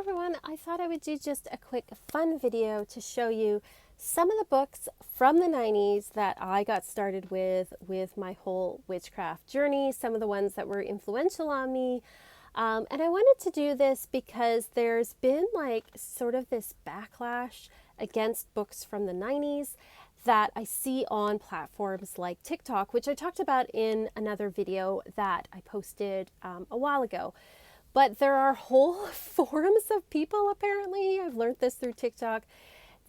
everyone, I thought I would do just a quick fun video to show you some of the books from the 90s that I got started with my whole witchcraft journey, some of the ones that were influential on me. And I wanted to do this because there's been like sort of this backlash against books from the 90s that I see on platforms like TikTok, which I talked about in another video that I posted a while ago. But there are whole forums of people, apparently. I've learned this through TikTok.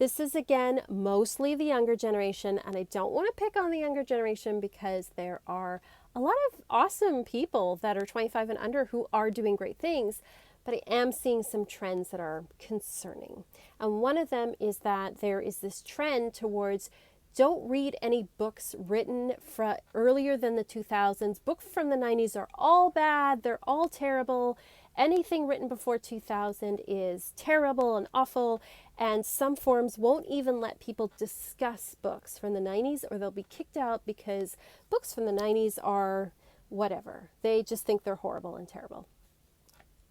This is, again, mostly the younger generation, and I don't want to pick on the younger generation because there are a lot of awesome people that are 25 and under who are doing great things, but I am seeing some trends that are concerning. And one of them is that there is this trend towards don't read any books written from earlier than the 2000s. Books from the 90s are all bad. They're all terrible. Anything written before 2000 is terrible and awful. And some forums won't even let people discuss books from the 90s, or they'll be kicked out because books from the 90s are whatever. They just think they're horrible and terrible.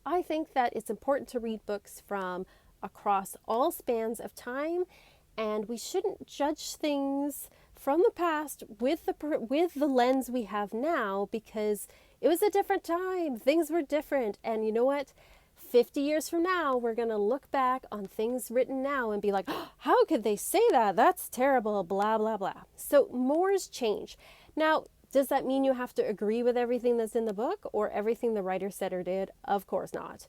I think that it's important to read books from across all spans of time, and we shouldn't judge things from the past with the lens we have now, because it was a different time. Things were different. And you know what? 50 years from now, we're going to look back on things written now and be like, oh, how could they say that? That's terrible, blah, blah, blah. So mores change. Now, does that mean you have to agree with everything that's in the book or everything the writer said or did? Of course not.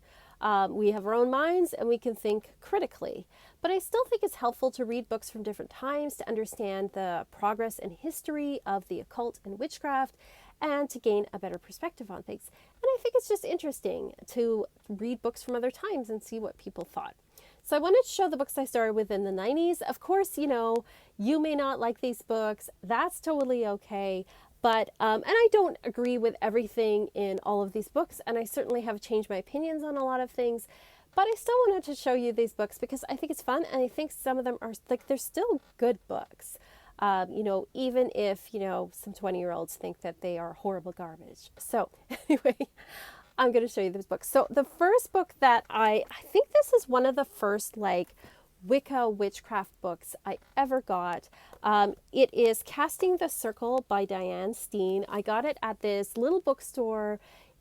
We have our own minds and we can think critically. But I still think it's helpful to read books from different times to understand the progress and history of the occult and witchcraft and to gain a better perspective on things. And I think it's just interesting to read books from other times and see what people thought. So I wanted to show the books I started with in the 90s. Of course, you may not like these books. That's totally okay. But, and I don't agree with everything in all of these books, and I certainly have changed my opinions on a lot of things, but I still wanted to show you these books because I think it's fun, and I think some of them are, like, they're still good books. Even if, some 20-year-olds think that they are horrible garbage. So, anyway, I'm going to show you this book. So, the first book that I think this is one of the first, Wicca witchcraft books I ever got. It is Casting the Circle by Diane Steen. I got it at this little bookstore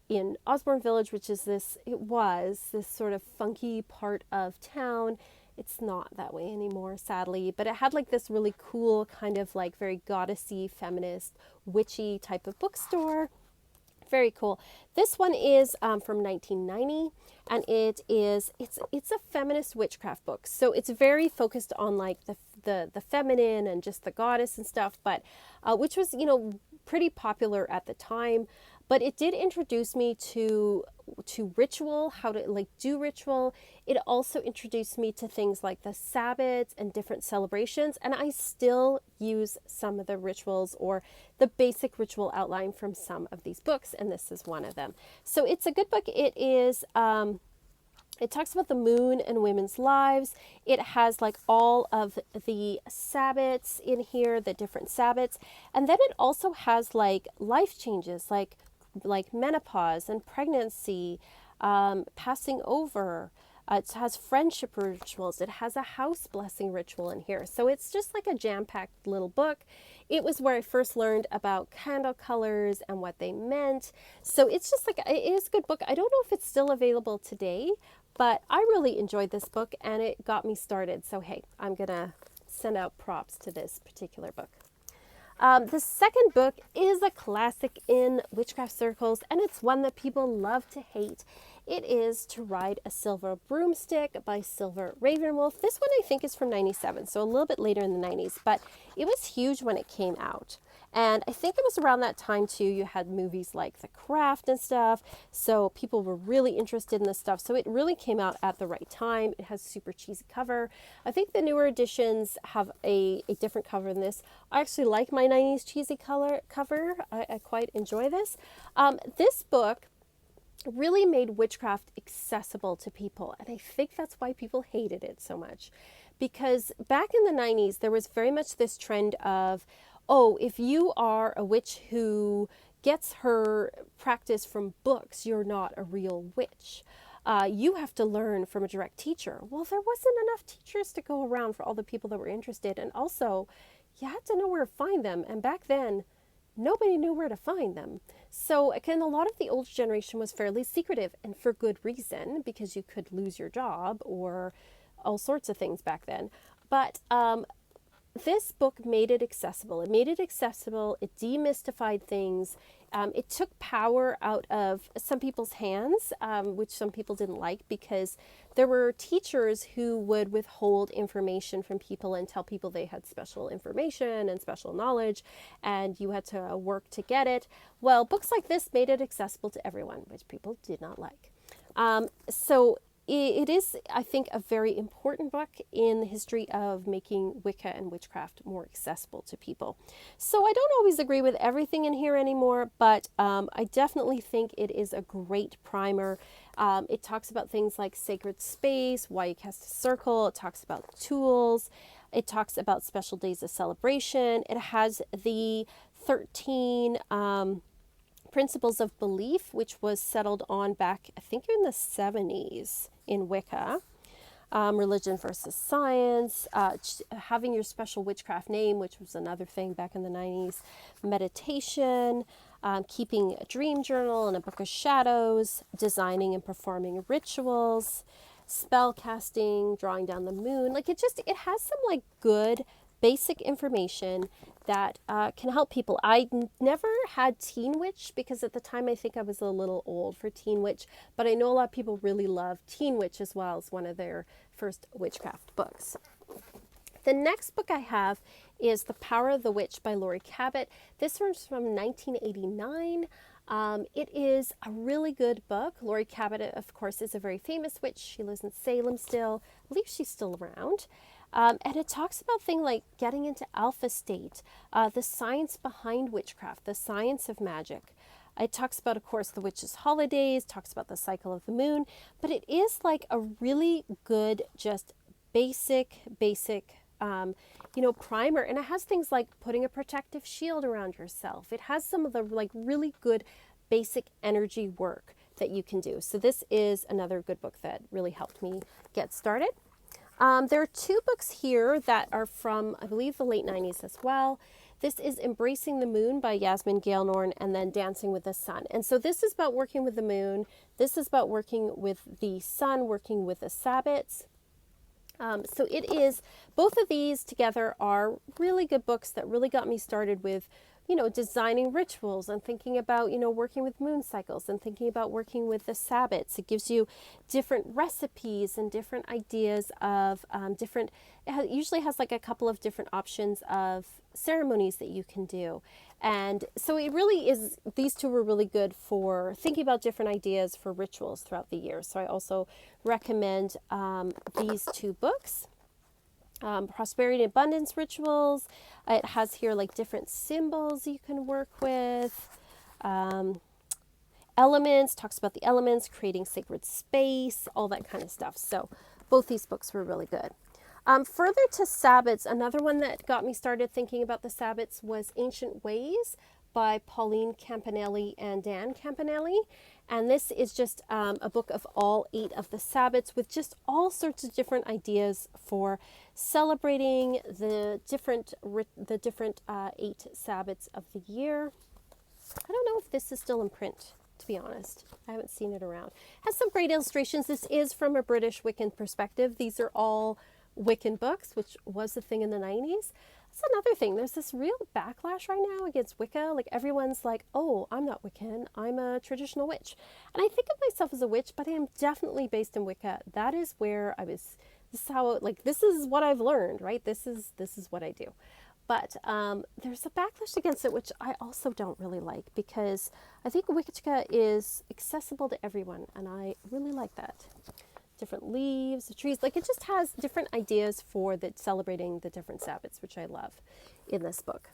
in Osborne Village, which is this sort of funky part of town. It's not that way anymore, sadly, but it had this really cool kind of very goddessy, feminist, witchy type of bookstore. Very cool. This one is from 1990, and it's a feminist witchcraft book. So it's very focused on the feminine and just the goddess and stuff, but which was pretty popular at the time. But it did introduce me to ritual, how to do ritual. It also introduced me to things like the Sabbats and different celebrations. And I still use some of the rituals or the basic ritual outline from some of these books. And this is one of them. So it's a good book. It is, it talks about the moon and women's lives. It has all of the Sabbats in here, the different Sabbats. And then it also has life changes, like menopause and pregnancy, passing over. It has friendship rituals. It has a house blessing ritual in here. So it's just a jam-packed little book. It was where I first learned about candle colors and what they meant. So it's just it is a good book. I don't know if it's still available today, but I really enjoyed this book and it got me started. So hey, I'm going to send out props to this particular book. The second book is a classic in witchcraft circles, and it's one that people love to hate. It is To Ride a Silver Broomstick by Silver Ravenwolf. This one I think is from 97, so a little bit later in the 90s, but it was huge when it came out. And I think it was around that time too, you had movies like The Craft and stuff, so people were really interested in this stuff. So it really came out at the right time. It has a super cheesy cover. I think the newer editions have a different cover than this. I actually like my 90s cheesy cover. I quite enjoy this. This book really made witchcraft accessible to people, and I think that's why people hated it so much. Because back in the 90s, there was very much this trend of, oh, if you are a witch who gets her practice from books, you're not a real witch. You have to learn from a direct teacher. Well, there wasn't enough teachers to go around for all the people that were interested. And also, you had to know where to find them. And back then, nobody knew where to find them. So again, a lot of the older generation was fairly secretive, and for good reason, because you could lose your job or all sorts of things back then. But this book made it accessible. It made it accessible. It demystified things. It took power out of some people's hands, which some people didn't like, because there were teachers who would withhold information from people and tell people they had special information and special knowledge, and you had to work to get it. Well, books like this made it accessible to everyone, which people did not like. So it is, I think, a very important book in the history of making Wicca and witchcraft more accessible to people. So I don't always agree with everything in here anymore, but I definitely think it is a great primer. It talks about things like sacred space, why you cast a circle. It talks about tools. It talks about special days of celebration. It has the 13 principles of belief, which was settled on back, I think, in the 70s in Wicca. Religion versus science, having your special witchcraft name, which was another thing back in the 90s, meditation, keeping a dream journal and a book of shadows, designing and performing rituals, spell casting, drawing down the moon. Like it has some like good basic information that can help people. I never had Teen Witch because at the time I think I was a little old for Teen Witch, but I know a lot of people really love Teen Witch as well as one of their first witchcraft books. The next book I have is The Power of the Witch by Laurie Cabot. This one's from 1989. It is a really good book. Laurie Cabot, of course, is a very famous witch. She lives in Salem still. I believe she's still around. And it talks about things like getting into alpha state, the science behind witchcraft, the science of magic. It talks about, of course, the witches' holidays, talks about the cycle of the moon, but it is like a really good, just basic, primer. And it has things like putting a protective shield around yourself. It has some of the like really good basic energy work that you can do. So this is another good book that really helped me get started. There are two books here that are from, I believe, the late 90s as well. This is Embracing the Moon by Yasmin Gale-Norn, and then Dancing with the Sun. And so this is about working with the moon. This is about working with the sun, working with the Sabbats. So it is, both of these together are really good books that really got me started with, designing rituals and thinking about, working with moon cycles and thinking about working with the Sabbats. It gives you different recipes and different ideas of it usually has like a couple of different options of ceremonies that you can do. And so it really is, these two were really good for thinking about different ideas for rituals throughout the year. So I also recommend these two books. Prosperity and Abundance Rituals. It has here like different symbols you can work with. Elements, talks about the elements, creating sacred space, all that kind of stuff. So both these books were really good. Further to Sabbats, another one that got me started thinking about the Sabbats was Ancient Ways by Pauline Campanelli and Dan Campanelli. And this is just a book of all 8 of the Sabbats with just all sorts of different ideas for celebrating the different 8 Sabbats of the year. I don't know if this is still in print, to be honest. I haven't seen it around. It has some great illustrations. This is from a British Wiccan perspective. These are all Wiccan books, which was the thing in the 90s. That's another thing. There's this real backlash right now against Wicca. Like everyone's like, oh, I'm not Wiccan. I'm a traditional witch. And I think of myself as a witch, but I am definitely based in Wicca. That is where I was, this is what I've learned, right? This is what I do. But there's a backlash against it, which I also don't really like because I think Wicca is accessible to everyone. And I really like that. Different leaves, the trees, like it just has different ideas for celebrating the different Sabbats, which I love in this book.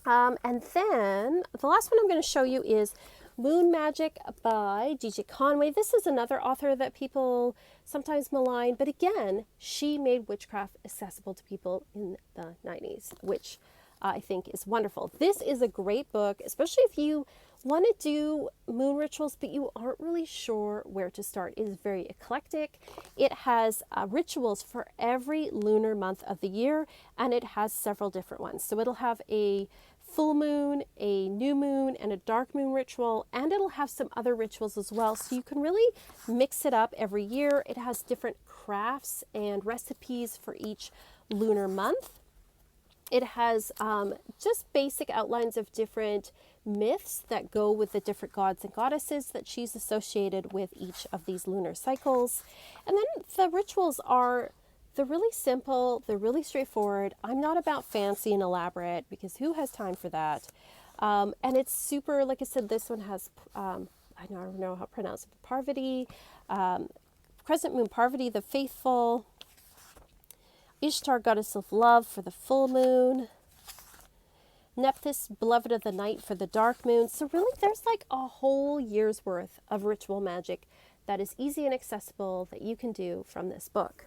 And then the last one I'm going to show you is Moon Magic by DJ Conway. This is another author that people sometimes malign, but again, she made witchcraft accessible to people in the 90s, which I think is wonderful. This is a great book, especially if you want to do moon rituals, but you aren't really sure where to start. It is very eclectic. It has rituals for every lunar month of the year, and it has several different ones. So it'll have a full moon, a new moon, and a dark moon ritual, and it'll have some other rituals as well. So you can really mix it up every year. It has different crafts and recipes for each lunar month. It has just basic outlines of different myths that go with the different gods and goddesses that she's associated with each of these lunar cycles. And then the rituals they're really simple, they're really straightforward. I'm not about fancy and elaborate because who has time for that? And it's super, like I said, this one has, I don't know how to pronounce it, Parvati, Crescent Moon Parvati, the faithful, Ishtar, goddess of love, for the full moon, Nephthys, beloved of the night, for the dark moon. So really there's like a whole year's worth of ritual magic that is easy and accessible that you can do from this book.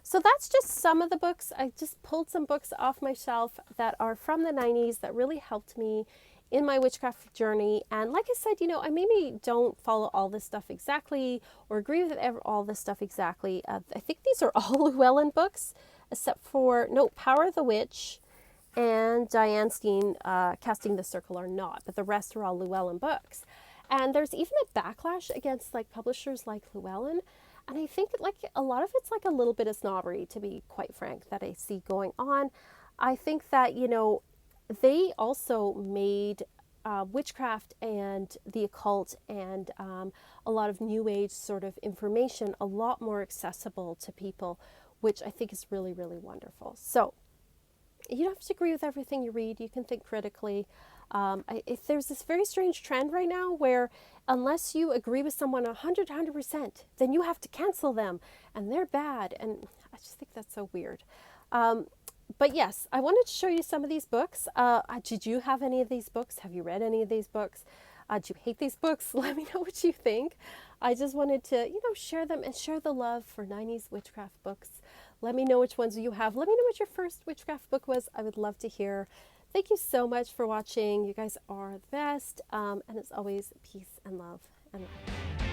So that's just some of the books. I just pulled some books off my shelf that are from the 90s that really helped me in my witchcraft journey. And like I said, I maybe don't follow all this stuff exactly or agree with all this stuff exactly. I think these are all Llewellyn books, except for, Power of the Witch and Diane Steen, Casting the Circle are not, but the rest are all Llewellyn books. And there's even a backlash against like publishers like Llewellyn. And I think like a lot of it's like a little bit of snobbery, to be quite frank, that I see going on. I think that, they also made witchcraft and the occult and a lot of new age sort of information a lot more accessible to people, which I think is really, really wonderful. So you don't have to agree with everything you read. You can think critically. If there's this very strange trend right now where unless you agree with someone 100%, then you have to cancel them and they're bad. And I just think that's so weird. But yes, I wanted to show you some of these books. Did you have any of these books? Have you read any of these books? Do you hate these books? Let me know what you think. I just wanted to, share them and share the love for 90s witchcraft books. Let me know which ones you have. Let me know what your first witchcraft book was. I would love to hear. Thank you so much for watching. You guys are the best. And as always, peace and love and light.